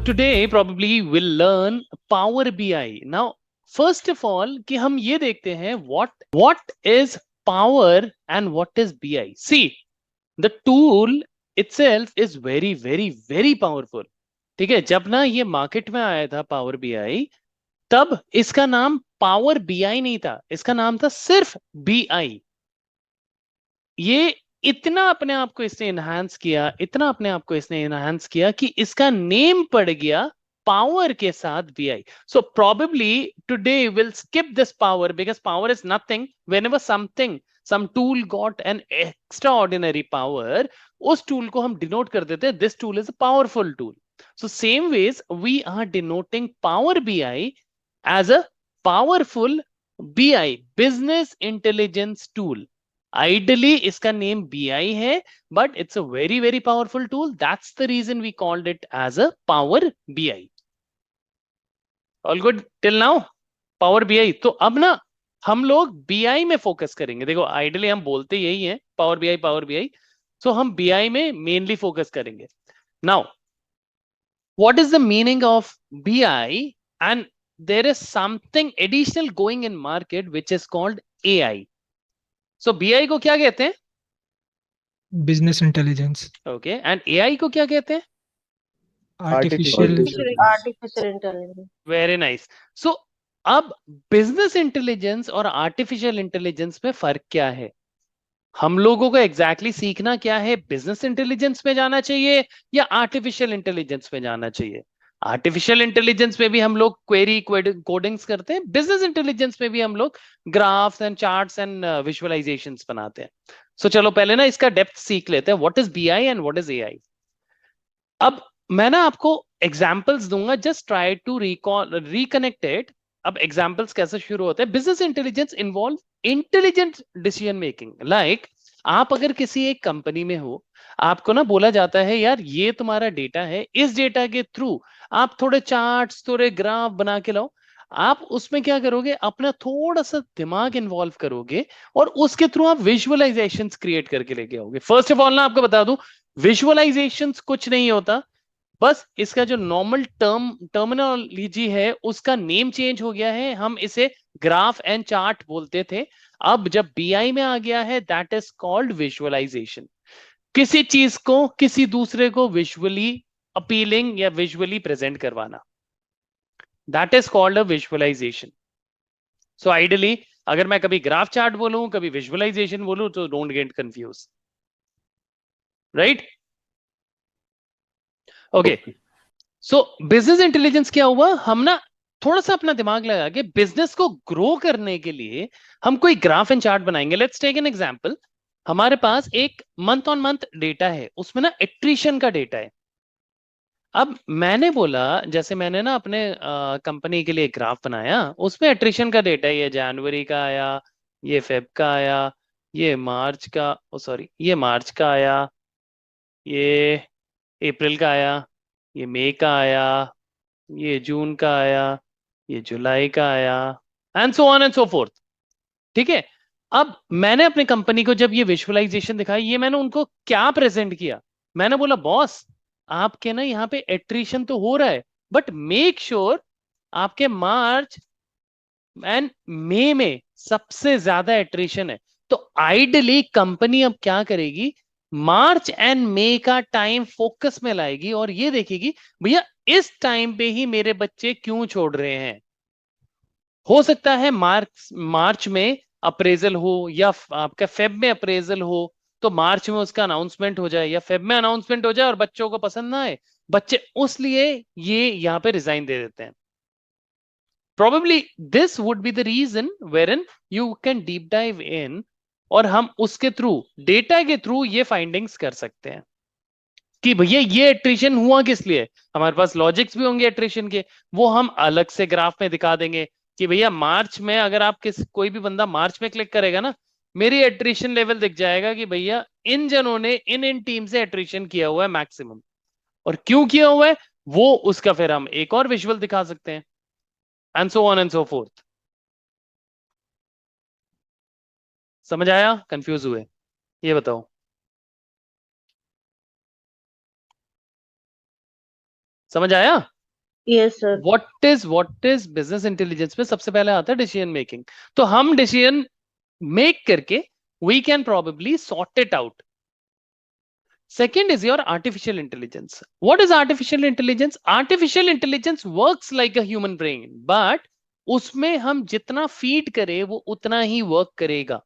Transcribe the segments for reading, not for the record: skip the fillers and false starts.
today probably we'll learn Power BI. Now, first of all, कि हम ये देखते हैं what is Power and what is BI. See, the tool itself is very very very powerful. ठीक है, जब ना ये मार्केट में आया था Power BI, तब इसका नाम Power BI नहीं था, इसका नाम था सिर्फ BI. ये इतना अपने आप को इसने इनहांस किया, इतना अपने आप को इसने इनहांस किया कि इसका नेम पड़ गया पावर के साथ BI. So probably today will skip this power because power is nothing. Whenever something some tool got an extraordinary power, उस tool को हम denote कर देते हैं this tool is a powerful tool. So same ways we are denoting Power BI as a powerful BI, business intelligence tool. Ideally इसका name BI है, but it's a very very powerful tool. That's the reason we called it as a Power BI. All good till now? Power BI. तो अब ना हम लोग BI में focus करेंगे. देखो आइडियली हम बोलते यही है Power BI. So हम BI में मेनली फोकस करेंगे. Now, what is the meaning of BI? And there is something additional going in market which is called AI. So BI को क्या कहते हैं? Business intelligence. Okay, and AI को क्या कहते हैं? Artificial. Artificial intelligence. Very nice. So अब business intelligence और आर्टिफिशियल इंटेलिजेंस में फर्क क्या है? हम लोगों को एग्जैक्टली सीखना क्या है? बिजनेस इंटेलिजेंस में जाना चाहिए या आर्टिफिशियल इंटेलिजेंस में जाना चाहिए? आर्टिफिशियल इंटेलिजेंस में भी हम लोग क्वेरी कोडिंग्स करते हैं, बिजनेस इंटेलिजेंस में भी हम लोग graphs and charts and visualisations बनाते हैं. सो चलो पहले ना इसका डेप्थ सीख लेते हैं. What is BI and what is AI? अब मैं ना आपको एग्जाम्पल्स दूंगा, just try to reconnect it. अब एग्जाम्पल्स कैसे शुरू होते हैं? Business intelligence involve intelligent decision making. Like आप अगर किसी एक कंपनी में हो, आपको ना बोला जाता है यार ये तुम्हारा डेटा है, इस डेटा के थ्रू आप थोड़े चार्ट्स थोड़े ग्राफ बना के लाओ. आप उसमें क्या करोगे? अपना थोड़ा सा दिमाग इन्वॉल्व करोगे और उसके थ्रू आप विजुअलाइजेशंस क्रिएट करके लेके आओगे. फर्स्ट ऑफ ऑल ना आपको बता दूं, विजुअलाइजेशंस कुछ नहीं होता, बस इसका जो नॉर्मल टर्मिनोलॉजी है उसका नेम चेंज हो गया है. हम इसे ग्राफ एंड चार्ट बोलते थे, अब जब बीआई में आ गया है दैट इज कॉल्ड विजुअलाइजेशन. किसी चीज को किसी दूसरे को विजुअली अपीलिंग या विजुअली प्रेजेंट करवाना, that is called a visualization. So ideally अगर मैं कभी ग्राफ चार्ट बोलूं कभी विजुअलाइजेशन बोलूं तो don't get confuse, right? Okay, so business intelligence क्या हुआ? हम ना थोड़ा सा अपना दिमाग लगा के बिजनेस को ग्रो करने के लिए हम कोई ग्राफ एंड चार्ट बनाएंगे. Let's take an example. हमारे पास एक मंथ ऑन मंथ डेटा है, उसमें ना एट्रिशन का डेटा है. अब मैंने बोला, जैसे मैंने ना अपने कंपनी के लिए ग्राफ बनाया, उसमें एट्रिशन का डेटा है. ये जनवरी का आया, ये फेब का आया, ये मार्च का, ओ सॉरी ये मार्च का आया, ये अप्रैल का आया, ये मई का आया, ये जून का आया, ये जुलाई का आया, and so on and so fourth. ठीक है, अब मैंने अपनी कंपनी को जब ये विजुअलाइजेशन दिखाई, ये मैंने उनको क्या प्रेजेंट किया? मैंने बोला बॉस आपके ना यहाँ पे एट्रिशन तो हो रहा है, बट मेक श्योर आपके मार्च एंड मई में सबसे ज्यादा एट्रिशन है. तो आइडियली कंपनी अब क्या करेगी? मार्च एंड मई का टाइम फोकस में लाएगी और ये देखेगी भैया इस टाइम पे ही मेरे बच्चे क्यों छोड़ रहे हैं. हो सकता है मार्च में अप्रेजल हो या आपका फेब में अप्रेजल हो, तो मार्च में उसका अनाउंसमेंट हो जाए या फेब में अनाउंसमेंट हो जाए और बच्चों को पसंद ना आए, बच्चे उसलिए ये यहाँ पे रिजाइन दे देते हैं. Probably this would be the reason wherein you can deep dive in और हम उसके थ्रू डेटा के थ्रू ये फाइंडिंग्स कर सकते हैं कि भैया ये एट्रिशन हुआ किस लिए. हमारे पास लॉजिक्स भी होंगे एट्रिशन के, वो हम अलग से ग्राफ में दिखा देंगे कि भैया मार्च में अगर आप कोई भी बंदा मार्च में क्लिक करेगा ना, मेरी एट्रिशन लेवल दिख जाएगा कि भैया इन जनों ने इन टीम से एट्रिशन किया हुआ है मैक्सिमम, और क्यों किया हुआ है वो उसका फिर हम एक और विजुअल दिखा सकते हैं, and so on and so fourth. समझ आया? कंफ्यूज हुए? ये बताओ. समझ आया? Yes, sir. What is business intelligence में सबसे पहले आता है डिसीजन मेकिंग. तो हम डिसीजन मेक करके we can probably sort it out. Second is your artificial intelligence. What is artificial intelligence? Artificial intelligence works like a human brain, but उसमें हम जितना फीड करें वो उतना ही वर्क करेगा.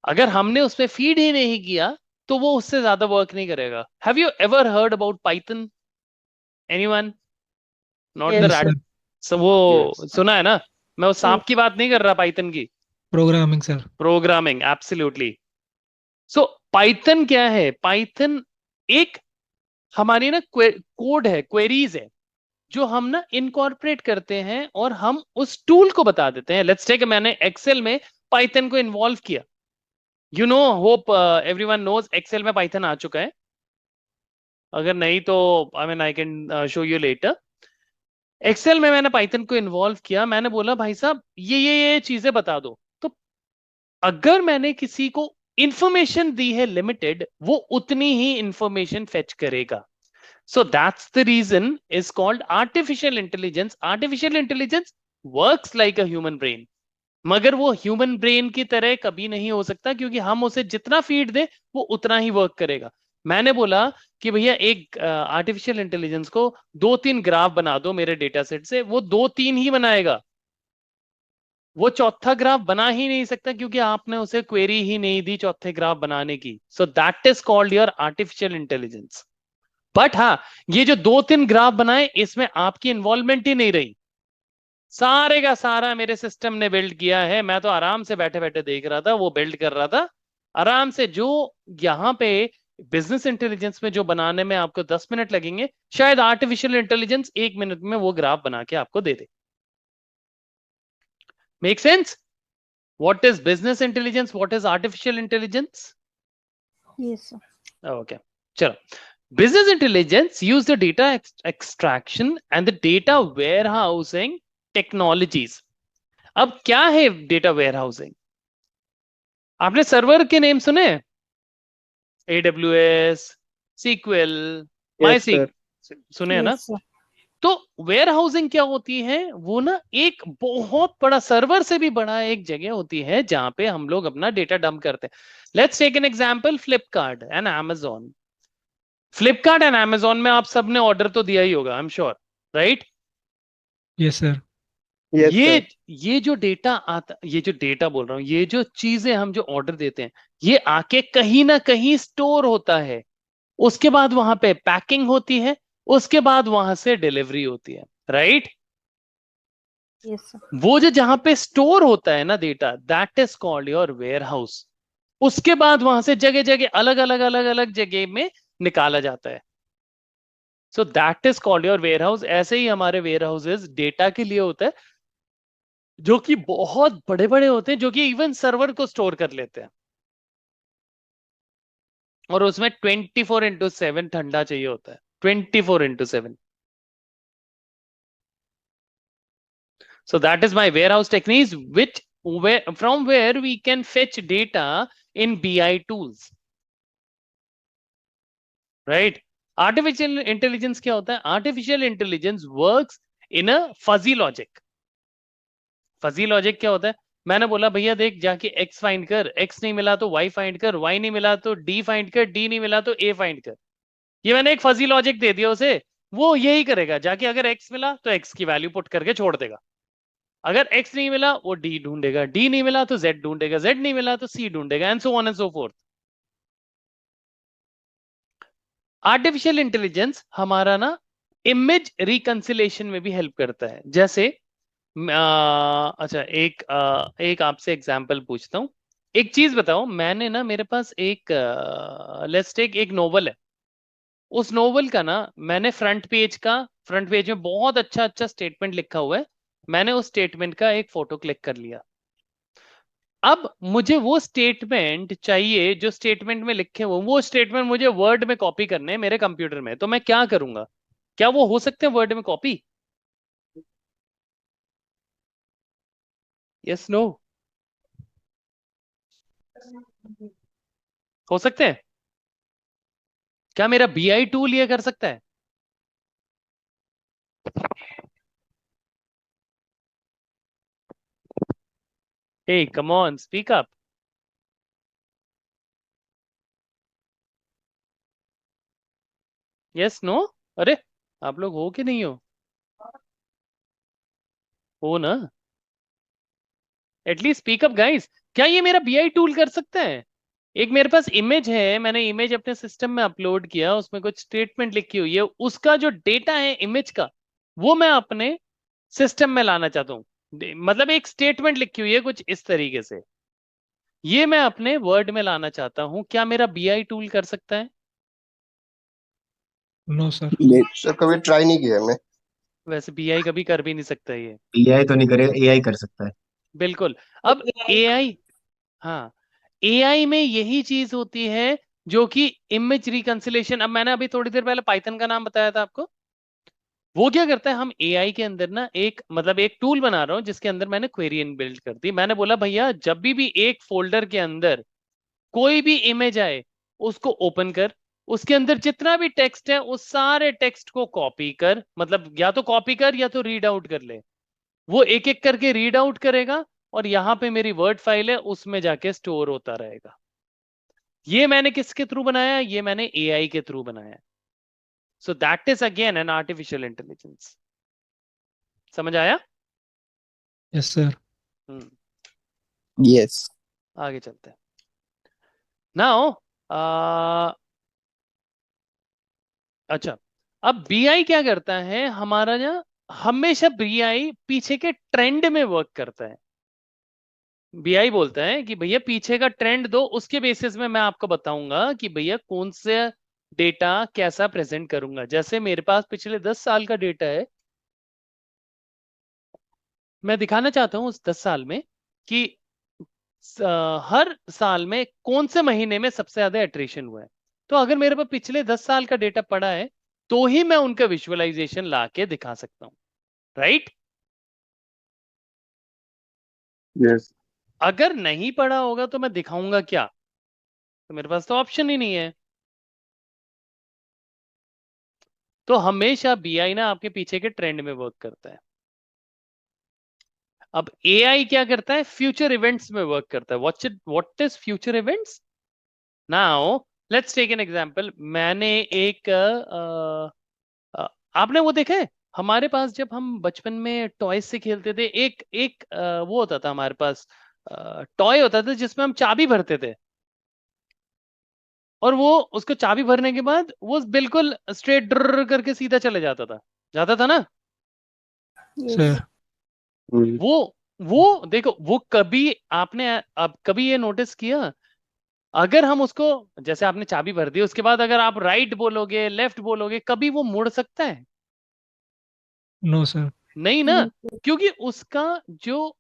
अगर हमने उसमें फीड ही नहीं किया तो वो उससे ज्यादा वर्क नहीं करेगा. Have you ever heard about Python? Anyone? Not the Yes, yes rat. sir, सब वो Yes. सुना है ना. मैं वो सांप yes, की बात नहीं कर रहा, पाइथन की. programming sir. Programming, absolutely. सो पाइथन क्या है? पाइथन एक हमारी ना कोड है, क्वेरीज है, जो हम ना इनकॉर्पोरेट करते हैं और हम उस टूल को बता देते हैं. लेट्स टेक, मैंने एक्सेल में पाइथन को इन्वॉल्व किया. You know, hope everyone knows Excel में पाइथन आ चुका है. अगर नहीं तो I mean I can show you later. Excel में मैंने पाइथन को इन्वॉल्व किया. मैंने बोला भाई साहब ये चीजें बता दो. तो अगर मैंने किसी को इंफॉर्मेशन दी है लिमिटेड, वो उतनी ही इंफॉर्मेशन फेच करेगा. So that's the reason is called artificial intelligence. Artificial intelligence works like a human brain. मगर वो ह्यूमन ब्रेन की तरह कभी नहीं हो सकता, क्योंकि हम उसे जितना फीड दे वो उतना ही वर्क करेगा. मैंने बोला कि भैया एक आर्टिफिशियल इंटेलिजेंस को 2-3 ग्राफ बना दो मेरे डेटा सेट से, वो 2-3 ही बनाएगा. वो चौथा ग्राफ बना ही नहीं सकता, क्योंकि आपने उसे क्वेरी ही नहीं दी चौथे ग्राफ बनाने की. सो that is called your artificial intelligence. But हाँ, ये जो 2-3 ग्राफ बनाए, इसमें आपकी इन्वॉल्वमेंट ही नहीं रही. सारे का सारा मेरे सिस्टम ने बिल्ड किया है. मैं तो आराम से बैठे बैठे देख रहा था, वो बिल्ड कर रहा था आराम से. जो यहाँ पे बिजनेस इंटेलिजेंस में जो बनाने में आपको 10 मिनट लगेंगे, शायद आर्टिफिशियल इंटेलिजेंस 1 मिनट में वो ग्राफ बना के आपको दे दे. Make sense? What is business intelligence, what is artificial intelligence? yes, sir. Okay, चलो. Business intelligence use the data extraction and the data warehousing technologies. अब क्या है डेटा वेयरहाउसिंग? आपने सर्वर के नेम सुने? AWS, SQL, Yes, sir. सुने हैं ना? Yes, sir. तो वेयरहाउसिंग क्या होती है? वो ना एक बहुत बड़ा, सर्वर से भी बड़ा एक जगह होती है जहां पे हम लोग अपना डेटा डंप करते हैं. Let's take an example, Flipkart and Amazon. Flipkart and Amazon में आप सबने ऑर्डर तो दिया ही होगा, I am sure, right? Yes sir. Yes, ये sir. ये जो डेटा आता, ये जो डेटा बोल रहा हूं, ये जो चीजें हम जो ऑर्डर देते हैं, ये आके कहीं ना कहीं स्टोर होता है. उसके बाद वहां पे पैकिंग होती है, उसके बाद वहां से डिलीवरी होती है, राइट? Yes, sir. वो जो जहां पे स्टोर होता है ना data, that is called your warehouse. उसके बाद वहां से जगह जगह अलग अलग अलग अलग जगह में निकाला जाता है. So that is called your warehouse. ऐसे ही हमारे वेयर हाउसेज डेटा के लिए होता है, जो कि बहुत बड़े बड़े होते हैं, जो कि इवन सर्वर को स्टोर कर लेते हैं. और उसमें 24/7 ठंडा चाहिए होता है, 24/7. So that is my warehouse techniques, which from where we can fetch data in BI tools, right? Artificial intelligence क्या होता है? Artificial intelligence works in a fuzzy logic. Fuzzy logic क्या होता है? मैंने बोला भैया देख, जाके x फाइंड कर, x नहीं मिला तो y फाइंड कर, y नहीं मिला तो d फाइंड कर, d नहीं मिला तो a फाइंड कर. ये मैंने एक फजी लॉजिक दे दिया उसे, वो यही करेगा. जाके अगर x मिला तो x की वैल्यू पुट करके छोड़ देगा. अगर x नहीं मिला वो d ढूंढेगा, d नहीं मिला तो z ढूंढेगा, z नहीं मिला तो c ढूंढेगा, and so on and so forth. Artificial intelligence हमारा ना इमेज रिकंसिलेशन में भी हेल्प करता है. जैसे अच्छा, एक आपसे एग्जांपल पूछता हूँ. एक चीज बताओ, मैंने ना, मेरे पास एक लेट्स टेक एक नोवेल है. उस नोवेल का ना मैंने फ्रंट पेज में बहुत अच्छा अच्छा स्टेटमेंट लिखा हुआ है. मैंने उस स्टेटमेंट का एक फोटो क्लिक कर लिया. अब मुझे वो स्टेटमेंट चाहिए जो स्टेटमेंट में लिखे हुए, वो स्टेटमेंट मुझे वर्ड में कॉपी करने हैं मेरे कंप्यूटर में. तो मैं क्या करूंगा? क्या वो हो सकते हैं वर्ड में कॉपी? Yes, no? हो सकते हैं? क्या मेरा BI टूल ये कर सकता है? Hey, come on, speak up. Yes, no? अरे आप लोग हो कि नहीं हो ना? At least speak up guys. क्या ये मेरा बीआई टूल कर सकता है? एक मेरे पास इमेज है, मैंने इमेज अपने सिस्टम में अपलोड किया, उसमें कुछ स्टेटमेंट लिखी हुई है, उसका जो डेटा है इमेज का वो मैं अपने सिस्टम में लाना चाहता हूँ। मतलब एक स्टेटमेंट लिखी हुई है कुछ इस तरीके से, ये मैं अपने वर्ड में लाना चाहता हूँ। क्या मेरा बीआई टूल कर सकता है? No sir. सर कभी ट्राई नहीं किया मैं। वैसे बीआई कभी कर भी नहीं सकता ये। एआई तो नहीं करेगा, एआई कर सकता है। बिल्कुल। अब एआई, हाँ, एआई में यही चीज होती है जो कि इमेज रिकंसिलेशन। अब मैंने अभी थोड़ी देर पहले पाइथन का नाम बताया था आपको। वो क्या करता है, हम एआई के अंदर ना एक मतलब एक टूल बना रहा हूं जिसके अंदर मैंने क्वेरी बिल्ड कर दी। मैंने बोला भैया जब भी एक फोल्डर के अंदर कोई भी इमेज आए उसको ओपन कर, उसके अंदर जितना भी टेक्स्ट है उस सारे टेक्स्ट को कॉपी कर, मतलब या तो कॉपी कर या तो रीड आउट कर ले। वो एक एक करके रीड आउट करेगा और यहाँ पे मेरी वर्ड फाइल है उसमें जाके स्टोर होता रहेगा। ये मैंने किसके थ्रू बनाया? ये मैंने एआई के थ्रू बनाया। So that is again an artificial intelligence. समझ आया? Yes sir. Hmm, yes. आगे चलते हैं। नाउ अच्छा, अब बीआई क्या करता है हमारा ना, हमेशा बीआई पीछे के ट्रेंड में वर्क करता है। बीआई बोलता है कि भैया पीछे का ट्रेंड दो, उसके बेसिस में मैं आपको बताऊंगा कि भैया कौन से डेटा कैसा प्रेजेंट करूंगा। जैसे मेरे पास पिछले 10 साल का डेटा है, मैं दिखाना चाहता हूं उस 10 साल में कि हर साल में कौन से महीने में सबसे ज्यादा एट्रिशन हुआ है। तो अगर मेरे पास पिछले 10 साल का डेटा पड़ा है तो ही मैं उनका विजुअलाइजेशन ला के दिखा सकता हूं, राइट? यस। अगर नहीं पड़ा होगा तो मैं दिखाऊंगा क्या? तो मेरे पास तो ऑप्शन ही नहीं है। तो हमेशा बीआई ना आपके पीछे के ट्रेंड में वर्क करता है। अब एआई क्या करता है? फ्यूचर इवेंट्स में वर्क करता है। What is future events? Now let's take an example. मैंने एक आपने वो देखा है, हमारे पास जब हम बचपन में टॉयज से खेलते थे, एक एक वो होता था हमारे पास, टॉय होता था जिसमें हम चाबी भरते थे, और वो उसको चाबी भरने के बाद वो बिल्कुल स्ट्रेट ड्र करके सीधा चले जाता था ना? Yes. सर। वो देखो, वो कभी आपने अब कभी ये नोटिस किया, अगर हम उसको, जैसे आपने चाबी भर दी उसके बाद अगर आप राइट बोलोगे लेफ्ट बोलोगे, कभी वो मुड़ सकता है? No sir. नहीं ना, No, sir. क्योंकि उसका जो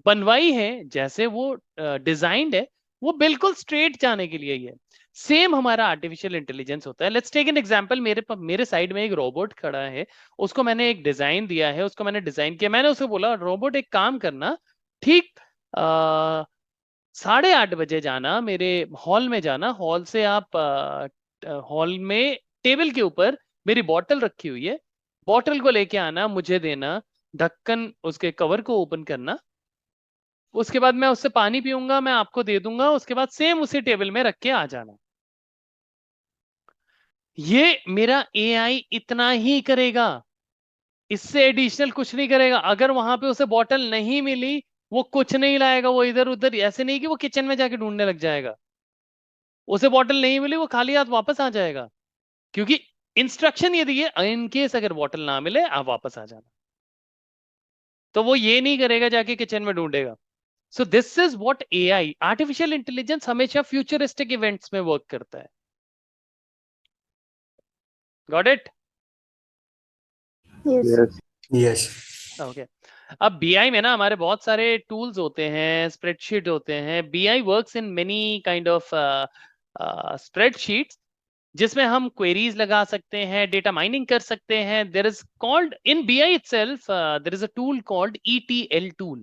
बनवाई है, जैसे वो डिजाइंड है, वो बिल्कुल स्ट्रेट जाने के लिए ही है। सेम हमारा आर्टिफिशियल इंटेलिजेंस होता है। Let's take an example. मेरे साइड में एक रोबोट खड़ा है, उसको मैंने एक डिजाइन दिया है, उसको मैंने डिजाइन किया, मैंने उसको बोला रोबोट एक काम करना, ठीक 8:30 बजे जाना, मेरे हॉल में जाना, हॉल से आप हॉल में टेबल के ऊपर मेरी बॉटल रखी हुई है, बॉटल को लेके आना, मुझे देना, ढक्कन उसके कवर को ओपन करना, उसके बाद मैं उससे पानी पीऊंगा, मैं आपको दे दूंगा, उसके बाद सेम उसी टेबल में रख के आ जाना। ये मेरा एआई इतना ही करेगा, इससे एडिशनल कुछ नहीं करेगा। अगर वहां पे उसे बॉटल नहीं मिली, वो कुछ नहीं लाएगा, वो इधर उधर ऐसे नहीं कि वो किचन में जाके ढूंढने लग जाएगा। उसे बॉटल नहीं मिली वो खाली हाथ वापस आ जाएगा, क्योंकि इंस्ट्रक्शन ये दी है इन केस अगर बॉटल ना मिले आप वापस आ जाना। तो वो ये नहीं करेगा जाके किचन में ढूंढेगा। So this is what AI, artificial intelligence, हमेशा फ्यूचरिस्टिक इवेंट्स में वर्क करता है। Got it? Yes. Yes. Yes. Okay. अब बीआई में ना हमारे बहुत सारे टूल्स होते हैं, स्प्रेडशीट होते हैं। BI works in many kind of spreadsheets, जिसमें हम क्वेरीज लगा सकते हैं, डेटा माइनिंग कर सकते हैं। There is called in BI itself, there is a tool called ETL tool.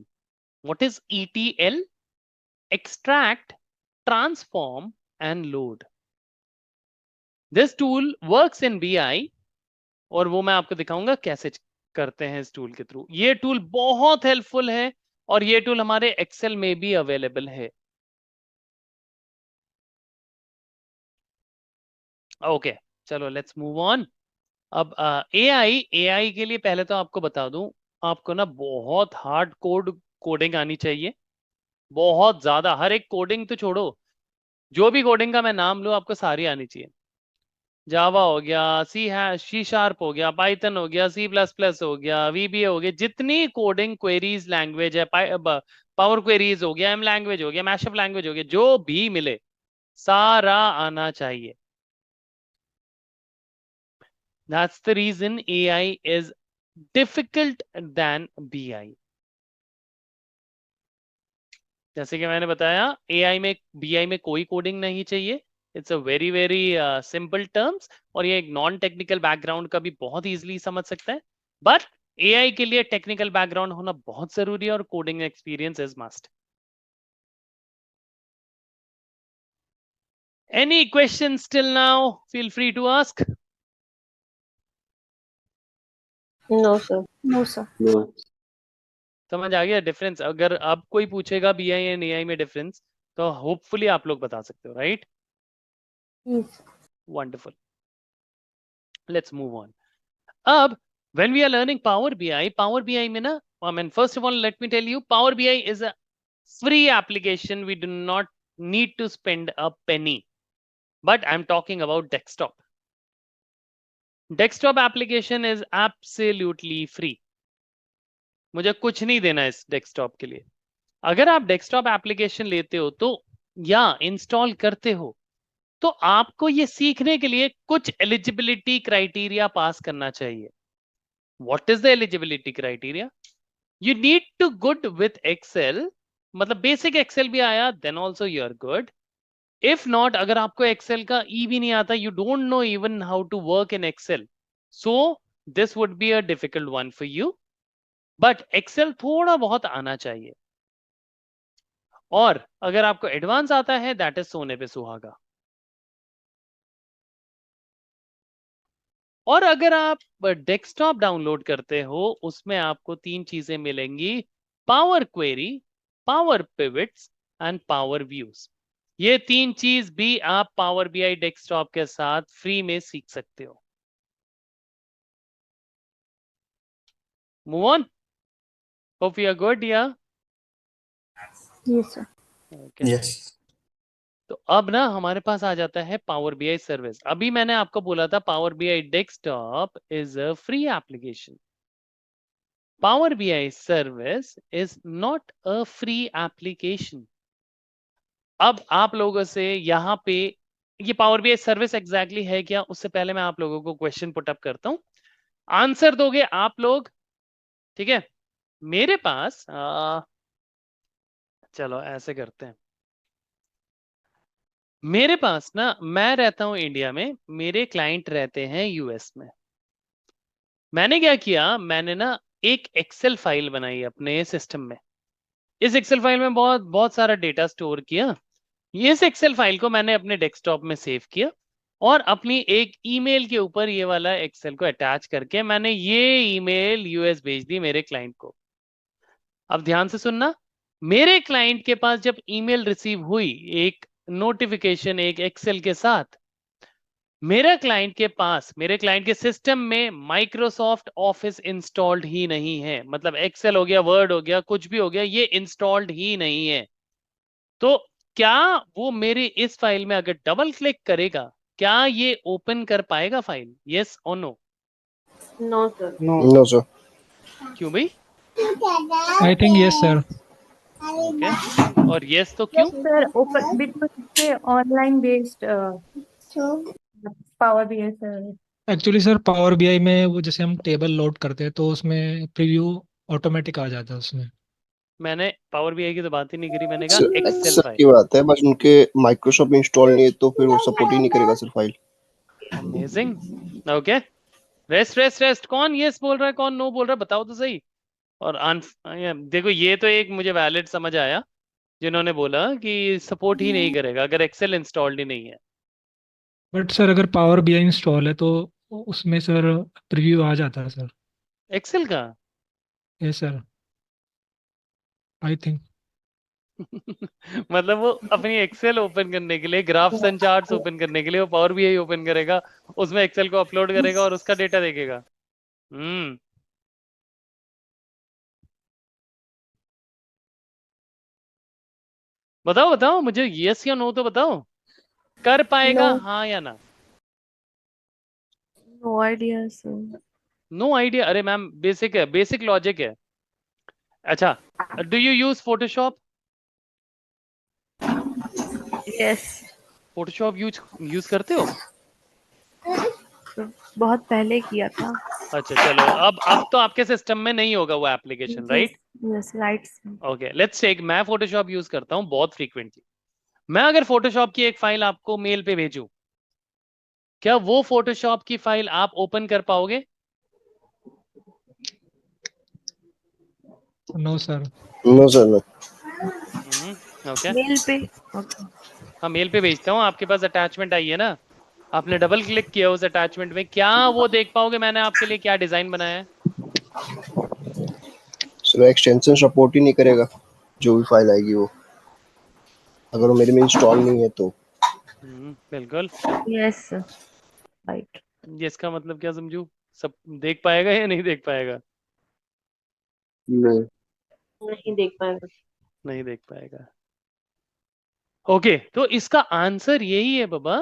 What is ETL? Extract, transform and load. This tool works in BI और वो मैं आपको दिखाऊंगा कैसे करते हैं इस टूल के थ्रू। ये टूल बहुत हेल्पफुल है और ये टूल हमारे एक्सेल में भी अवेलेबल है। ओके चलो लेट्स मूव ऑन। अब एआई के लिए पहले तो आपको बता दूं, आपको ना बहुत हार्ड कोडिंग आनी चाहिए, बहुत ज्यादा। हर एक कोडिंग तो छोड़ो, जो भी कोडिंग का मैं नाम लूं आपको सारी आनी चाहिए। जावा हो गया, सी शार्प हो गया, पाइथन हो गया, सी प्लस प्लस हो गया, वीबीए हो गया, जितनी कोडिंग क्वेरीज लैंग्वेज है, पावर क्वेरीज हो गया, एम लैंग्वेज हो गया, मैशअप लैंग्वेज हो गया, जो भी मिले सारा आना चाहिए। That's the reason AI is difficult than BI. जैसे कि मैंने बताया, AI में BI में कोई कोडिंग नहीं चाहिए। It's a very very simple terms, और ये एक नॉन टेक्निकल बैकग्राउंड का भी बहुत इजीली समझ सकता है। बट AI के लिए टेक्निकल बैकग्राउंड होना बहुत जरूरी है और coding experience is must. Any questions till now? Feel free to ask. No, sir. No, sir. No. समझ आ गया डिफरेंस? अगर अब कोई पूछेगा BI एंड AI में डिफरेंस, तो होपफुली आप लोग बता सकते हो, right? Yes. Wonderful. Let's move on. अब when we are learning Power BI में ना, I mean, first of all, let me tell you, Power BI is a free application. We do not need to spend a penny. But I'm talking about desktop. Desktop application is absolutely free. मुझे कुछ नहीं देना इस desktop के लिए। अगर आप desktop application लेते हो तो या इंस्टॉल करते हो, तो आपको ये सीखने के लिए कुछ एलिजिबिलिटी क्राइटेरिया पास करना चाहिए। What is the eligibility criteria? You need to good with Excel, मतलब बेसिक एक्सेल भी आया then also you are good. If not, अगर आपको एक्सेल का ई भी नहीं आता, you don't know even how to work in Excel, so this would be a difficult one for you. But Excel थोड़ा बहुत आना चाहिए, और अगर आपको एडवांस आता है दैट इज सोने पे सुहागा। और अगर आप डेस्कटॉप डाउनलोड करते हो, उसमें आपको 3 चीजें मिलेंगी: power query, power pivots and power views. ये 3 चीज भी आप पावर BI डेस्कटॉप के साथ फ्री में सीख सकते हो। Move on, hope you are good. या Yes, sir. ओके, यस तो अब ना हमारे पास आ जाता है पावर BI सर्विस। अभी मैंने आपको बोला था power BI desktop is a free application. Power BI service is not a free application. अब आप लोगों से यहाँ पे ये पावर BI सर्विस एग्जैक्टली है क्या, उससे पहले मैं आप लोगों को क्वेश्चन पुट अप करता हूँ, आंसर दोगे आप लोग, ठीक है? मेरे पास चलो ऐसे करते हैं, मेरे पास ना, मैं रहता हूं इंडिया में, मेरे क्लाइंट रहते हैं US में। मैंने क्या किया, मैंने ना एक एक्सेल फाइल बनाई अपने सिस्टम में। इस एक्सेल फाइल में बहुत बहुत सारा डेटा स्टोर किया। इस एक्सेल फाइल को मैंने अपने डेस्कटॉप में सेव किया, और अपनी एक ईमेल के ऊपर ये वाला एक्सेल को अटैच करके मैंने ये ईमेल US भेज दी मेरे क्लाइंट को। अब ध्यान से सुनना, मेरे क्लाइंट के पास जब ईमेल रिसीव हुई एक नोटिफिकेशन एक एक्सेल के साथ, मेरे क्लाइंट के पास, मेरे क्लाइंट के सिस्टम में माइक्रोसॉफ्ट ऑफिस इंस्टॉल्ड ही नहीं है। मतलब एक्सेल हो गया, वर्ड हो गया, कुछ भी हो गया, ये इंस्टॉल्ड ही नहीं है। तो क्या वो मेरे इस फाइल में अगर डबल क्लिक करेगा, क्या ये ओपन कर पाएगा फाइल? यस और no? No, sir. No, sir. क्यों भाई? I think yes, sir. Okay, और यस तो क्यों? Sir, open because it's a online based Power BI service. Actually sir power BI में वो जैसे हम टेबल लोड करते हैं तो उसमें प्रीव्यू ऑटोमेटिक आ जाता है उसमें। मैंने पावर BI की तो बात ही नहीं करी, मैंने कहा सर एक्सेल सर फाइल। की बात है, बस उनके माइक्रोसॉफ्ट इंस्टॉल नहीं है तो फिर वो सपोर्ट ही नहीं करेगा sir file. Amazing, okay. Rest rest rest, कौन यस बोल रहा है, कौन नो बोल रहा है, बताओ तो सही। और देखो, ये तो एक मुझे वैलिड समझ आया, जिन्होंने बोला कि सपोर्ट ही नहीं करेगा अगर एक्सेल इंस्टॉल्ड ही नहीं है। बट सर अगर पावर बीआई इंस्टॉल है तो उसमें सर प्रीव्यू आ जाता है सर। एक्सेल का? Yes sir, I think. मतलब वो अपनी एक्सेल ओपन करने के लिए, ग्राफ्स एंड चार्ट्स ओपन करने के लिए वो पावर बीआई ओपन करेगा, उसमें एक्सेल को अपलोड करेगा और उसका डेटा देखेगा। हम्म। बताओ बताओ मुझे, यस या नो तो बताओ, कर पाएगा No, हाँ या ना? no idea, sir. No idea? अरे मैम बेसिक है, बेसिक लॉजिक है। अच्छा, do you use Photoshop? Yes. Photoshop use use करते हो? बहुत पहले किया था। अच्छा चलो, अब तो आपके सिस्टम में नहीं होगा वो application, Yes, right? yes, right, sir. Okay let's take, मैं फोटोशॉप यूज करता हूँ बहुत फ्रीक्वेंटली। मैं अगर फोटोशॉप की एक फाइल आपको मेल पे भेजूं, क्या वो फोटोशॉप की फाइल आप ओपन कर पाओगे? No sir. No sir no. Okay, mail पे। Okay. हाँ मेल पे भेजता हूँ, आपके पास अटैचमेंट आई है ना, आपने डबल क्लिक किया उस अटैचमेंट में, क्या वो देख पाओगे मैंने आपके लिए क्या डिजाइन बनाया है? सर एक्सटेंशन सपोर्ट ही नहीं करेगा, जो भी फाइल आएगी वो, अगर वो मेरे में इंस्टॉल नहीं है तो। बिल्कुल। Yes, sir. Right. ये इसका मतलब क्या समझू, सब देख पाएगा या नहीं देख पाएगा? नहीं। नहीं देख पाएगा। नहीं देख पाएगा। ओके तो इसका आंसर यही है बाबा,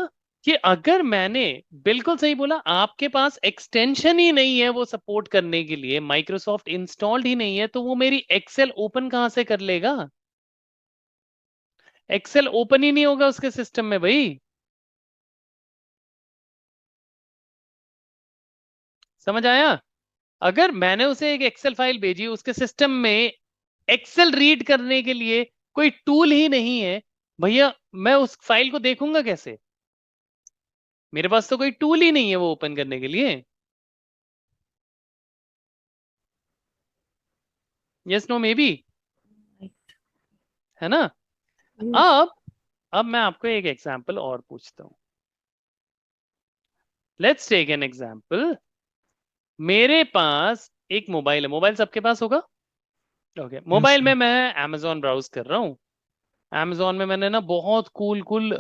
कि अगर मैंने, बिल्कुल सही बोला, आपके पास एक्सटेंशन ही नहीं है वो सपोर्ट करने के लिए, माइक्रोसॉफ्ट इंस्टॉल्ड ही नहीं है, तो वो मेरी एक्सेल ओपन कहां से कर लेगा? एक्सेल ओपन ही नहीं होगा उसके सिस्टम में भाई। समझ आया? अगर मैंने उसे एक एक्सेल फाइल भेजी, उसके सिस्टम में एक्सेल रीड करने के लिए कोई टूल ही नहीं है, भैया मैं उस फाइल को देखूंगा कैसे? मेरे पास तो कोई टूल ही नहीं है वो ओपन करने के लिए। यस नो मे बी, है ना? Yes. अब मैं आपको एक एग्जांपल और पूछता हूं। Let's take an example. मेरे पास एक मोबाइल है, मोबाइल सबके पास होगा। ओके, मोबाइल में मैं Amazon ब्राउज कर रहा हूँ। Amazon में मैंने ना बहुत कूल कूल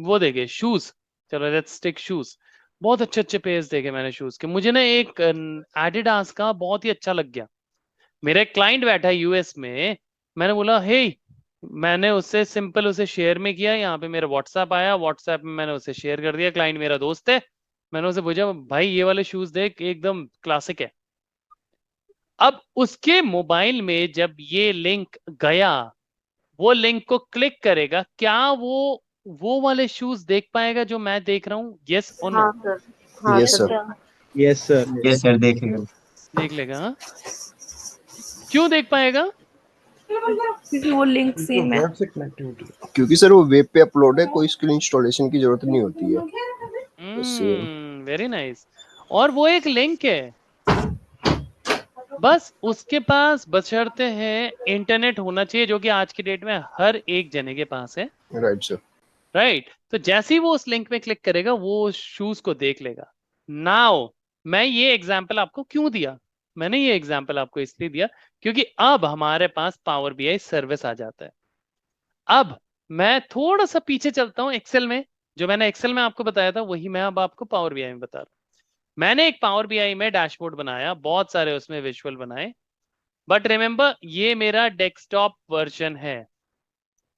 वो देखे शूज। चलो लेट्स टेक शूज। बहुत अच्छे अच्छे पेयर्स देखे मैंने शूज के। मुझे ना एक एडिडास का बहुत ही अच्छा लग गया। मेरा एक क्लाइंट बैठा है यूएस में, मैंने बोला हे, मैंने उससे सिंपल उसे शेयर में किया, यहाँ पे मेरा व्हाट्सएप आया, व्हाट्सएप में मैंने उसे शेयर कर दिया, क्लाइंट मेरा दोस्त है। मैंने उसे पूछा भाई ये वाले शूज देख, एकदम क्लासिक है। अब उसके मोबाइल में जब ये लिंक गया, वो लिंक को क्लिक करेगा, क्या वो वाले शूज देख पाएगा जो मैं देख रहा हूँ? यस और नो? हाँ सर। हाँ yes sir. Sir. Yes sir, yes sir, देखेगा। देख लेगा हाँ? क्यों देख पाएगा? क्योंकि वो लिंक सेम है। क्योंकि सर वो वेब पे अपलोड है, कोई इसके लिए इंस्टॉलेशन की जरूरत नहीं होती है, बस सेम। Very nice. और वो एक लिंक है, बस उसके पास बशर्ते है इंटरनेट होना चाहिए, जो कि आज की डेट में हर एक जने के पास है, राइट सर। राइट? तो जैसे ही वो उस लिंक पे क्लिक करेगा वो शूज को देख लेगा। नाउ मैं ये एग्जांपल आपको क्यों दिया? मैंने ये एग्जांपल आपको इसलिए दिया क्योंकि अब हमारे पास पावर बीआई सर्विस आ जाता है। अब मैं थोड़ा सा पीछे चलता हूं एक्सेल में, जो मैंने एक्सेल में आपको बताया था वही मैं अब आपको पावर बीआई में बता रहा हूं। मैंने एक पावर बीआई में डैशबोर्ड बनाया, बहुत सारे उसमें विजुअल बनाए, बट रिमेंबर ये मेरा डेस्कटॉप वर्जन है,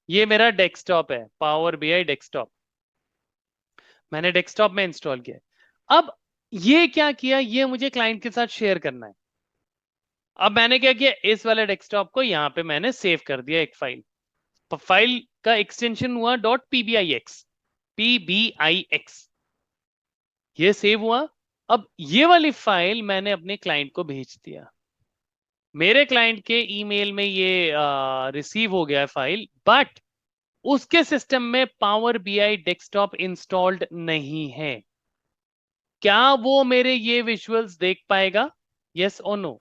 ये मेरा डेस्कटॉप है, पावर बीआई डेस्कटॉप मैंने डेस्कटॉप में इंस्टॉल किया। अब ये क्या किया, ये मुझे क्लाइंट के साथ शेयर करना है। अब मैंने क्या किया, इस वाले डेस्कटॉप को यहाँ पे मैंने सेव कर दिया एक फाइल। फाइल का एक्सटेंशन हुआ .pbix। ये सेव हुआ। अब ये वाली फाइल मैंने अपने क्लाइंट को भेज दिया, मेरे क्लाइंट के ईमेल में ये रिसीव हो गया फाइल, बट उसके सिस्टम में पावर बीआई डेस्कटॉप इंस्टॉल्ड नहीं है। क्या वो मेरे ये विजुअल्स देख पाएगा? यस और नो?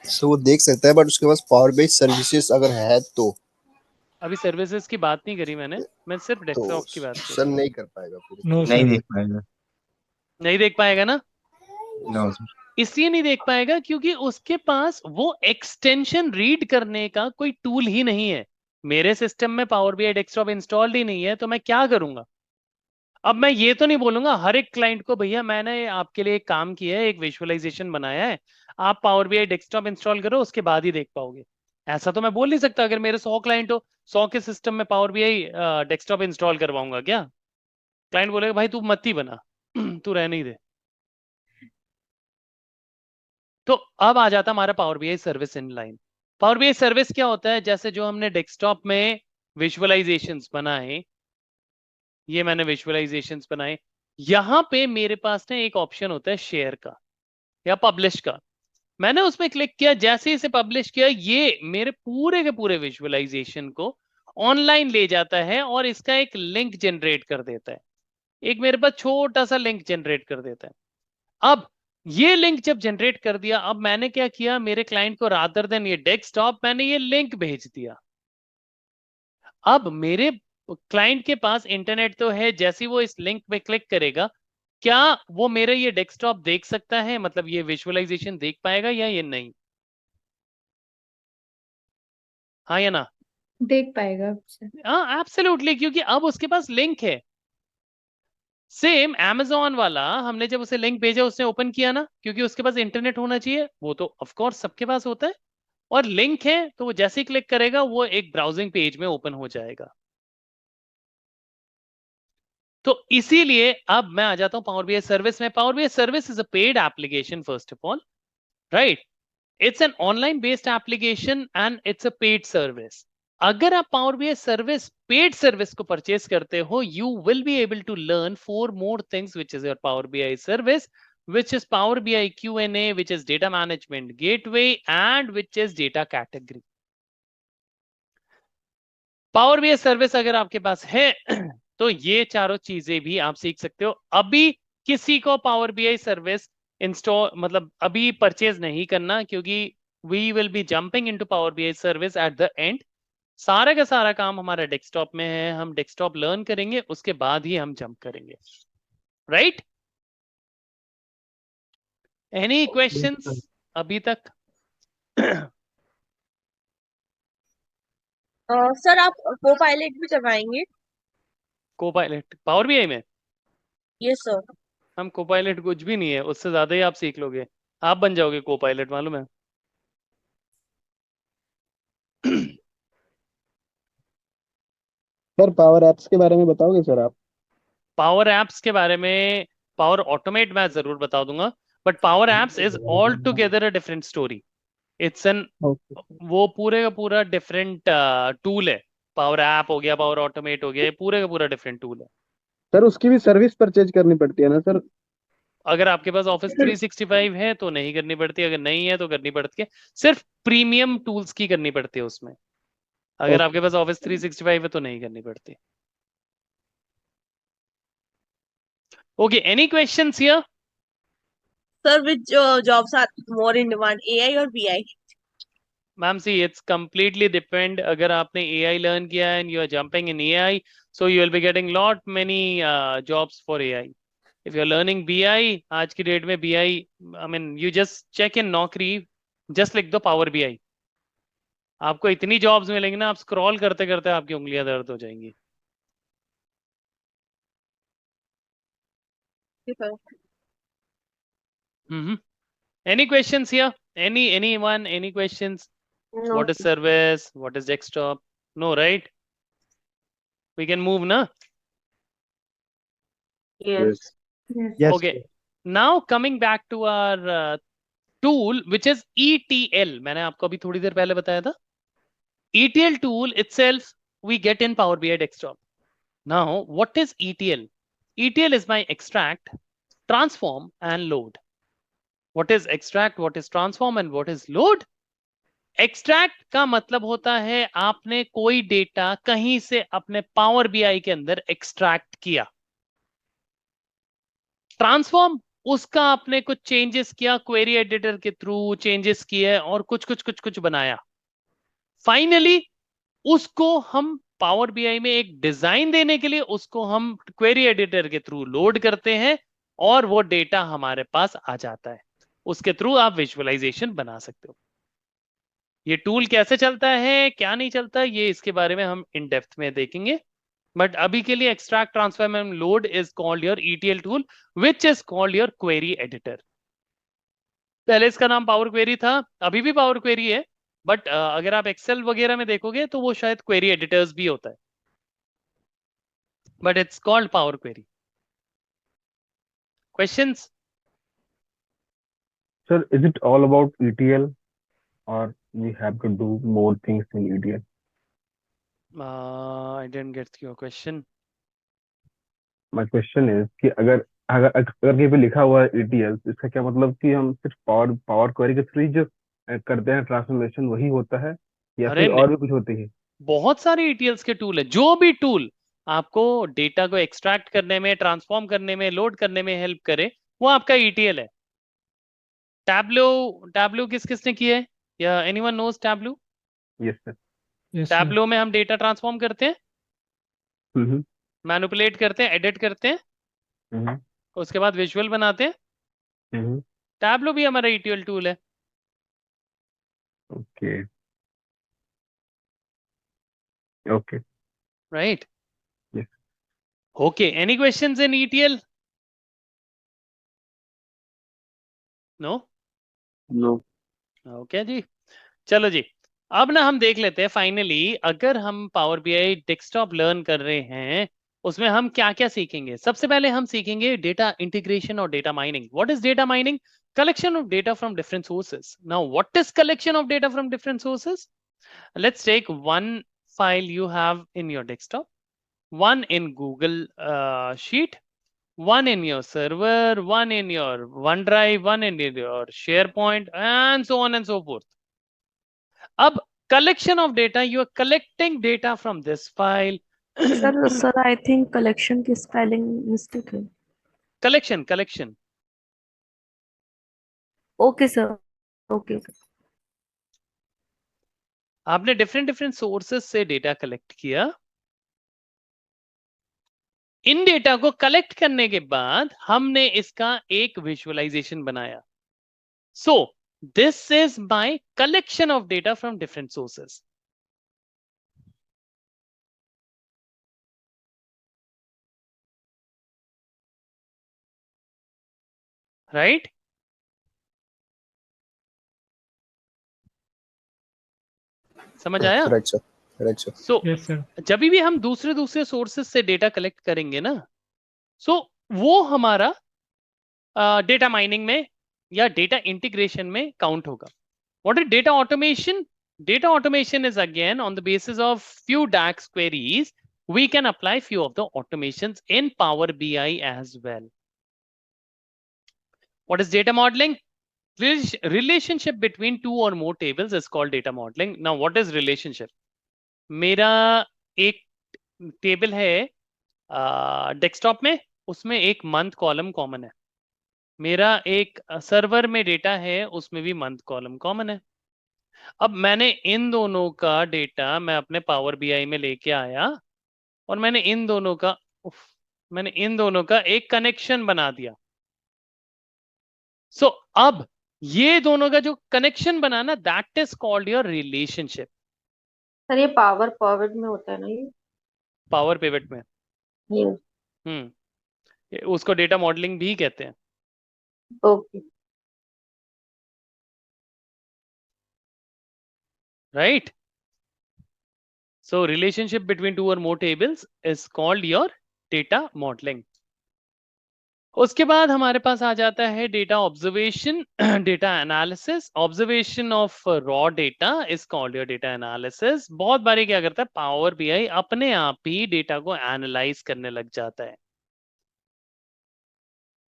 सो वो देख सकता है, बट उसके पास पावर बेस्ड सर्विसेज अगर है तो अभी सर्विसेज की बात नहीं करी मैंने, मैं सिर्फ तो डेस्कटॉप की बात सर करी। नहीं कर पाएगा फिर। नो नहीं सर। देख पाएगा। नहीं देख पाएगा ना? No sir. इसलिए नहीं देख पाएगा क्योंकि उसके पास वो एक्सटेंशन रीड करने का कोई टूल ही नहीं है। मेरे सिस्टम में पावर बीआई डेस्कटॉप इंस्टॉल्ड ही नहीं है, तो मैं क्या करूंगा? अब मैं ये तो नहीं बोलूंगा हर एक क्लाइंट को, भैया मैंने आपके लिए एक काम किया है, एक विजुअलाइजेशन बनाया है, आप पावर बीआई डेस्कटॉप इंस्टॉल करो, उसके बाद ही देख पाओगे। ऐसा तो मैं बोल नहीं सकता। अगर मेरे 100 क्लाइंट हो, 100 के सिस्टम में पावर बीआई डेस्कटॉप इंस्टॉल करवाऊंगा क्या? क्लाइंट बोलेगा भाई तू मत ही बना तू रहने ही दे। तो अब आ जाता हमारा power BI service in line. Power BI service क्या होता है? जैसे जो हमने डेस्कटॉप में विजुअलाइजेशंस बनाए, ये मैंने विजुअलाइजेशंस बनाए, यहां पे मेरे पास ना एक ऑप्शन होता है शेयर का या पब्लिश का। मैंने उसमें क्लिक किया, जैसे ही इसे पब्लिश किया, ये मेरे पूरे के पूरे विजुअलाइजेशन को ऑनलाइन ले जाता है और इसका एक लिंक जनरेट कर देता है। एक मेरे पास छोटा सा लिंक जनरेट कर देता है। अब ये लिंक जब जनरेट कर दिया, अब मैंने क्या किया, मेरे क्लाइंट को रादर देन ये डेस्कटॉप, मैंने ये लिंक भेज दिया। अब मेरे क्लाइंट के पास इंटरनेट तो है, जैसे ही वो इस लिंक पे क्लिक करेगा, क्या वो मेरा ये डेस्कटॉप देख सकता है? मतलब ये विजुअलाइजेशन देख पाएगा या ये नहीं? हाँ या ना? देख पाएगा सर। हाँ एब्सोल्युटली, क्योंकि अब उसके पास लिंक है। सेम Amazon वाला, हमने जब उसे लिंक भेजा उसने ओपन किया ना, क्योंकि उसके पास इंटरनेट होना चाहिए, वो तो ऑफ कोर्स सबके पास होता है, और लिंक है तो वो जैसे ही क्लिक करेगा वो एक ब्राउजिंग पेज में ओपन हो जाएगा। तो इसीलिए अब मैं आ जाता हूं पावर बीआई सर्विस में। Power BI service is a paid application first of all, right? It's an online based application and it's a paid service. अगर आप power BI service paid service को परचेस करते हो, you will be able to learn 4 more things which is your Power BI service, which is Power BI Q&A, which is data management gateway, and which is data category. Power BI service अगर आपके पास है तो ये चारों चीजें भी आप सीख सकते हो। अभी किसी को पावर बीआई सर्विस इंस्टॉल, मतलब अभी परचेज नहीं करना, क्योंकि we will be jumping into power BI service at the end. सारा का सारा काम हमारा डेस्कटॉप में है, हम डेस्कटॉप लर्न करेंगे, उसके बाद ही हम जंप करेंगे, राइट? एनी क्वेश्चंस अभी तक? सर आप को पायलट भी करवाएंगे? को पायलट पावर बीआई में? Yes sir. हम को पायलट कुछ भी नहीं है, उससे ज्यादा ही आप सीख लोगे। आप बन जाओगे को पायलट, मालूम है? सर पावर एप्स के बारे में बताओगे सर आप? पावर एप्स के बारे में, पावर ऑटोमेट मैं जरूर बता दूंगा, but power apps is all together a different story. It's an, okay वो पूरे का पूरा डिफरेंट टूल है। पावर ऐप हो गया, पावर ऑटोमेट हो गया, ये पूरे का पूरा डिफरेंट टूल है। सर, उसकी भी सर्विस परचेज करनी पड़ती है ना सर? अगर आपके पास ऑफिस 365 है तो नहीं करनी पड़ती, अगर नहीं है तो करनी पड़ती है। सिर्फ प्रीमियम टूल्स की करनी पड़ती है उसमें। अगर आपके पास ऑफिस 365 है तो नहीं करनी पड़ती। Okay, any questions here? Sir which jobs are more in demand, AI और BI? Ma'am see, it's completely depend. अगर आपने एआई लर्न किया and you are jumping in AI, so you will be getting lot many jobs for AI. If you are learning BI, आज की date में BI, I mean you just check in Naukri, just लिख दो power BI, आपको इतनी jobs मिलेंगी ना, आप स्क्रॉल करते करते आपकी उंगलियां दर्द हो जाएंगी। Any questions here? anyone, any questions? No. What is service? What is desktop? No, right? We can move, na? Yes. Yes. Yes Okay. Now coming back to our tool, which is ETL. मैंने आपको अभी थोड़ी देर पहले बताया था। ETL tool itself we get in Power BI desktop. Now, what is ETL? ETL is my extract, transform, and load. What is extract, what is transform, and what is load? Extract का मतलब होता है आपने कोई data कहीं से अपने power BI के अंदर एक्सट्रैक्ट किया। ट्रांसफॉर्म, उसका आपने कुछ चेंजेस किया, क्वेरी एडिटर के थ्रू चेंजेस किए और कुछ कुछ कुछ कुछ बनाया। फाइनली उसको हम पावर बीआई में एक डिजाइन देने के लिए उसको हम क्वेरी एडिटर के थ्रू लोड करते हैं और वो डेटा हमारे पास आ जाता है। उसके थ्रू आप विजुअलाइजेशन बना सकते हो। ये टूल कैसे चलता है, क्या नहीं चलता, ये इसके बारे में हम इन डेप्थ में देखेंगे। बट अभी के लिए extract transform and load is called your ETL tool which is called your query editor. पहले इसका नाम पावर क्वेरी था, अभी भी पावर क्वेरी है, बट अगर आप एक्सेल वगैरह में देखोगे तो वो शायद क्वेरी एडिटर्स भी होता है, but it's called power query. Questions? Sir, is it all about ETL or we have to do more things in ETL? I didn't get your question. My question is कि अगर अगर अगर कहीं पे लिखा हुआ है ETL, तो इसका क्या मतलब कि हम सिर्फ पावर क्वेरी के थ्रू जो करते हैं ट्रांसफॉर्मेशन वही होता है या अरे फिर और भी कुछ होती है? बहुत सारे ETLs के टूल है। जो भी टूल आपको डेटा को एक्सट्रैक्ट करने में, ट्रांसफॉर्म करने में, लोड करने में हेल्प करे, वो आपका ETL है। टैब्लो किस किसने किया है, या anyone knows Tableau? Yes sir. Yes sir. Tableau में हम डेटा ट्रांसफॉर्म करते हैं, हम्म मैनिपुलेट करते हैं, एडिट करते हैं, हम्म उसके बाद विजुअल बनाते हैं। हम्म टैब्लो भी हमारा ETL टूल है। Okay okay right? Yes. Okay, any questions in ETL? No? No. Okay जी, चलो जी। अब ना हम देख लेते हैं फाइनली, अगर हम पावर BI डेस्कटॉप लर्न कर रहे हैं उसमें हम क्या क्या सीखेंगे। सबसे पहले हम सीखेंगे डेटा इंटीग्रेशन और data mining. What is data mining? collection of data from different sources. Now what is collection of data from different sources? Let's take one file you have in your desktop, one in Google Sheet, one in your server, one in your OneDrive, one in your SharePoint, and so on and so forth. अब collection of data, you are collecting data from this file. Sir I think collection की spelling mistake है। collection okay sir, okay sir. आपने different sources से data collect किया। इन data को collect करने के बाद हमने इसका एक विजुअलाइजेशन बनाया। सो this is my collection of data from different sources. Right? समझ आया? Correct sir, correct sir. So yes sir. जब भी हम दूसरे सोर्सेस से डेटा कलेक्ट करेंगे ना, सो वो हमारा डेटा माइनिंग में या डेटा इंटीग्रेशन में काउंट होगा। What is data automation? Data automation is again on the basis of few DAX queries. We can apply few of the automations in Power BI as well. What is data modeling? Relationship between two or more tables is called data modeling. Now, what is relationship? मेरा एक table है desktop में, उसमें एक month column common है। मेरा एक server में डेटा है, उसमें भी मंथ कॉलम कॉमन है। अब मैंने इन दोनों का डेटा मैं अपने पावर BI में लेके आया और मैंने इन दोनों का एक कनेक्शन बना दिया। सो अब ये दोनों का जो connection banana, that is called your relationship. Sir ये पावर पॉवर में होता है ना ये? पावर पिवट में। ये उसको डेटा मॉडलिंग भी कहते हैं। Okay. Right? So relationship between two or more tables is called your data modeling. उसके बाद हमारे पास आ जाता है data observation, data analysis. Observation of raw data is called your data analysis. बहुत बारी क्या करता है पावर BI अपने आप ही डेटा को एनालाइज करने लग जाता है।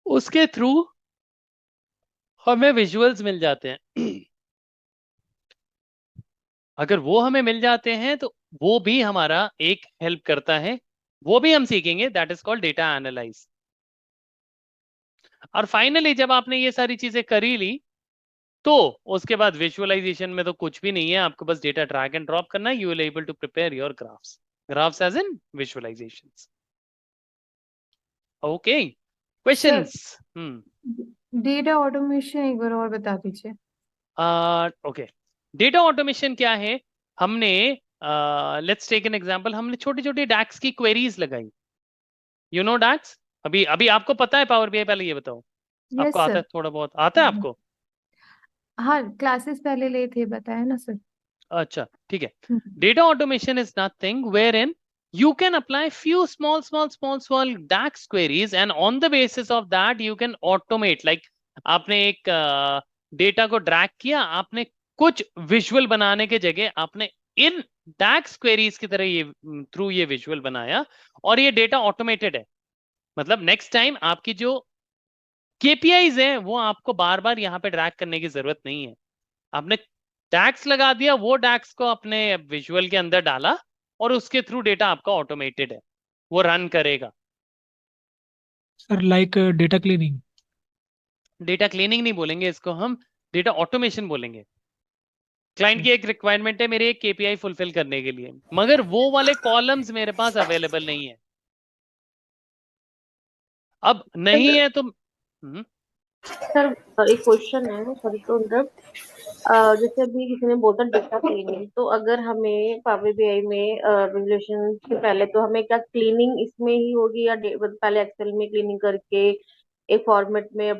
उसके थ्रू हमें विजुअल्स मिल जाते हैं। अगर वो हमें मिल जाते हैं तो वो भी हमारा एक हेल्प करता है, वो भी हम सीखेंगे, that is called data analyse. और फाइनली जब आपने ये सारी चीजें करी ली तो उसके बाद विजुअलाइजेशन में तो कुछ भी नहीं है, आपको बस डेटा ड्रैग एंड ड्रॉप करना है। You will able to prepare your graphs as in visualisations. Okay, questions? Data automation एक बार और बता दीजिए। ओके, डेटा ऑटोमेशन क्या है? हमने लेट्स टेक एन एग्जांपल, हमने छोटी छोटी डैक्स की क्वेरीज लगाई। यू नो डैक्स? अभी अभी आपको पता है पावर बीआई? पहले ये बताओ, यस आपको आता सर। है? थोड़ा बहुत आता है आपको? हाँ, क्लासेस पहले लिए थे, बताया ना सर। अच्छा ठीक है। Data automation is nothing wherein you can apply few small DAX queries and on the basis of that you can automate, like आपने एक डेटा को ड्रैग किया, आपने कुछ विजुअल बनाने के जगह आपने इन DAX queries की तरह ये थ्रू ये विजुअल बनाया और ये डेटा ऑटोमेटेड है। मतलब नेक्स्ट टाइम आपकी जो KPIs है वो आपको बार बार यहाँ पे ड्रैग करने की जरूरत नहीं है। आपने डैक्स लगा दिया, वो डैक्स को अपने विजुअल के अंदर डाला और उसके थ्रू डेटा आपका ऑटोमेटेड है, वो रन करेगा। Sir like data cleaning? Data cleaning नहीं बोलेंगे इसको, हम डेटा ऑटोमेशन बोलेंगे। क्लाइंट की एक रिक्वायरमेंट है मेरे एक KPI फुलफिल करने के लिए, मगर वो वाले कॉलम्स मेरे पास अवेलेबल नहीं है। अब नहीं है तो सर एक क्वेश्चन है, सॉरी टू इंटरप्ट। जैसे अभी किसी ने बोला डेटा क्लीनिंग, तो अगर हमें पावर बीआई में विजुअलाइजेशन से पहले तो हमें क्या क्लीनिंग इसमें ही होगी या पहले एक्सेल में क्लीनिंग करके एक फॉर्मेट में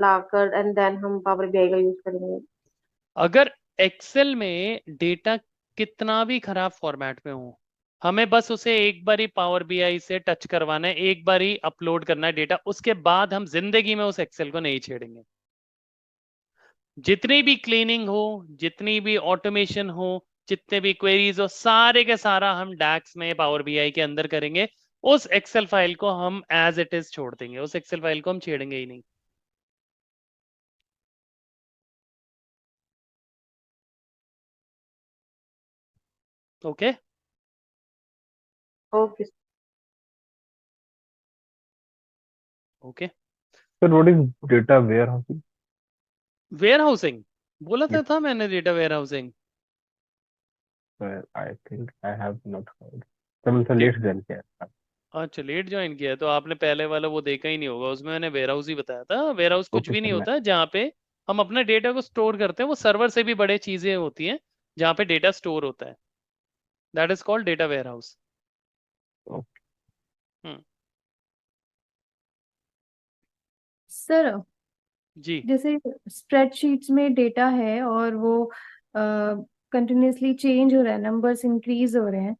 लाकर एंड देन हम पावर बीआई का यूज करेंगे? अगर एक्सेल में डेटा कितना भी खराब फॉर्मेट में हो, हमें बस उसे एक बार ही पावर बीआई से टच करवाना है, एक बार ही अपलोड करना है डेटा, उसके बाद हम जिंदगी में उस एक्सेल को नहीं छेड़ेंगे। जितनी भी क्लीनिंग हो, जितनी भी ऑटोमेशन हो, जितने भी क्वेरीज हो, सारे के सारा हम डैक्स में पावर बीआई के अंदर करेंगे। उस एक्सेल फाइल को हम एज इट इज छोड़ देंगे, उस एक्सेल फाइल को हम छेड़ेंगे ही नहीं। Okay okay okay. Sir what is data warehousing? Warehousing बोला था मैंने, data warehousing. I think I have not heard. Sir मैंने लेट ज्वाइन किया है। अच्छा लेट ज्वाइन किया है, तो आपने पहले वाला वो देखा ही नहीं होगा, उसमें मैंने वेयर हाउस ही बताया था। वेयर हाउस कुछ ओके भी नहीं सर, होता जहाँ पे हम अपने डेटा को स्टोर करते हैं, वो सर्वर से भी बड़े चीजें होती हैं जहाँ पे डेटा स्टोर होता है। That is called data warehouse. Sir जी जैसे स्प्रेडशीट्स में डेटा है और वो कंटिन्यूअसली चेंज हो रहा है, नंबर्स इंक्रीज हो रहे हैं,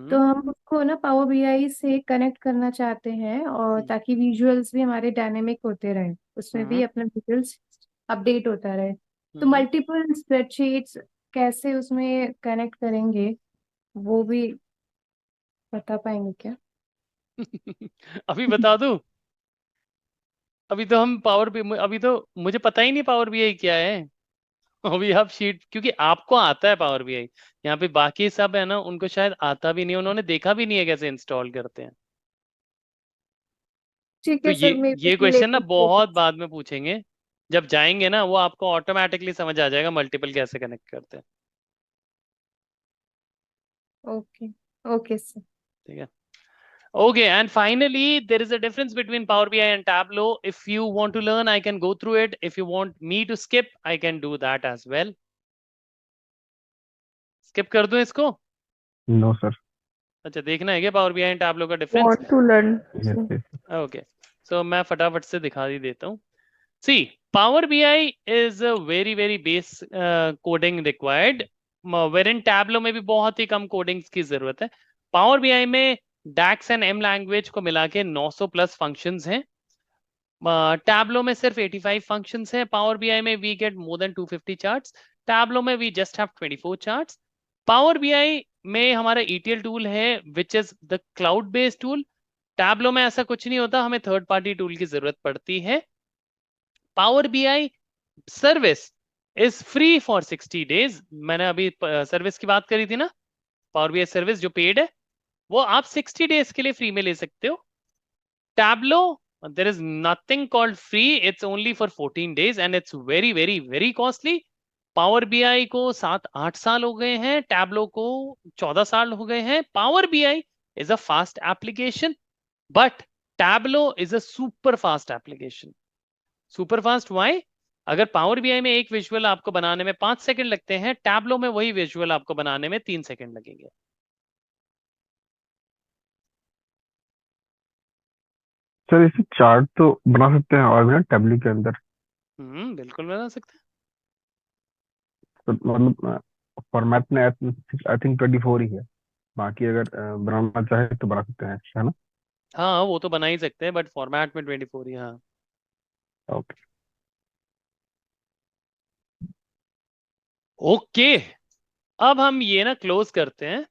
तो हम उसको ना पावर बीआई से कनेक्ट करना चाहते हैं और ताकि विजुअल्स भी हमारे डायनेमिक होते रहे, उसमें भी अपना विजुअल्स अपडेट होता रहे। तो मल्टीपल स्प्रेडशीट्स कैसे उसमें कनेक्ट करेंगे वो भी बता पाएंगे क्या? अभी बता दूं? अभी तो हम अभी तो मुझे पता ही नहीं पावर बीआई क्या है। अभी आप शीट, क्योंकि आपको आता है पावर बीआई, यहाँ पे बाकी सब है ना उनको शायद आता भी नहीं, उन्होंने देखा भी नहीं है कैसे इंस्टॉल करते हैं। ठीक तो है सर, ये क्वेश्चन ना बहुत बाद में पूछेंगे, जब जाएंगे ना वो आपको ऑटोमेटिकली समझ आ जाएगा मल्टीपल कैसे कनेक्ट करते हैं। Okay okay sir. ठीक है। Okay, and finally, there is a difference between Power BI and Tableau. If you want to learn, I can go through it. If you want me to skip, I can do that as well. Skip कर दूं इसको? No sir. अच्छा, देखना है क्या Power BI and Tableau का difference? Want to learn. Okay, so मैं फटाफट से दिखा ही देता हूँ। See, Power BI is a very base coding required, wherein Tableau में भी बहुत ही कम कोडिंग्स की जरूरत है। पावर बीआई में डैक्स एंड एम लैंग्वेज को मिला के 900 प्लस फंक्शंस हैं। टैबलो में सिर्फ 85 फंक्शंस हैं। पावर बीआई में we get more than 250 charts, Tableau में we just have 24 charts. Power BI में हमारा ETL टूल है which is the cloud based tool. Tableau में ऐसा कुछ नहीं होता, हमें थर्ड पार्टी टूल की जरूरत पड़ती है। Power BI service is free for 60 days. मैंने अभी सर्विस की बात करी थी ना, पावर बीआई सर्विस जो पेड है वो आप 60 डेज के लिए फ्री में ले सकते हो। Tableau there is nothing called free, it's only for 14 days and it's very costly. Power BI को 7-8 साल हो गए हैं, टैबलो को 14 साल हो गए हैं। Power BI is a fast application, but Tableau is a super fast application. Super fast why? अगर पावर बीआई में एक विजुअल आपको बनाने में 5 सेकंड लगते हैं, टैबलो में वही विजुअल आपको बनाने में 3 सेकंड लगेंगे। सर इसे चार्ट तो बना सकते हैं और भी ना टैबलू के अंदर, बिल्कुल बना सकते हैं। तो मतलब फॉर्मेट में आई थिंक 24 ही है, बाकी अगर बनाना चाहे तो बना सकते हैं, है ना? हाँ वो तो बना ही सकते हैं, बट फॉर्मेट में 24 ही। हाँ ओके। ओके, अब हम ये ना क्लोज करते हैं।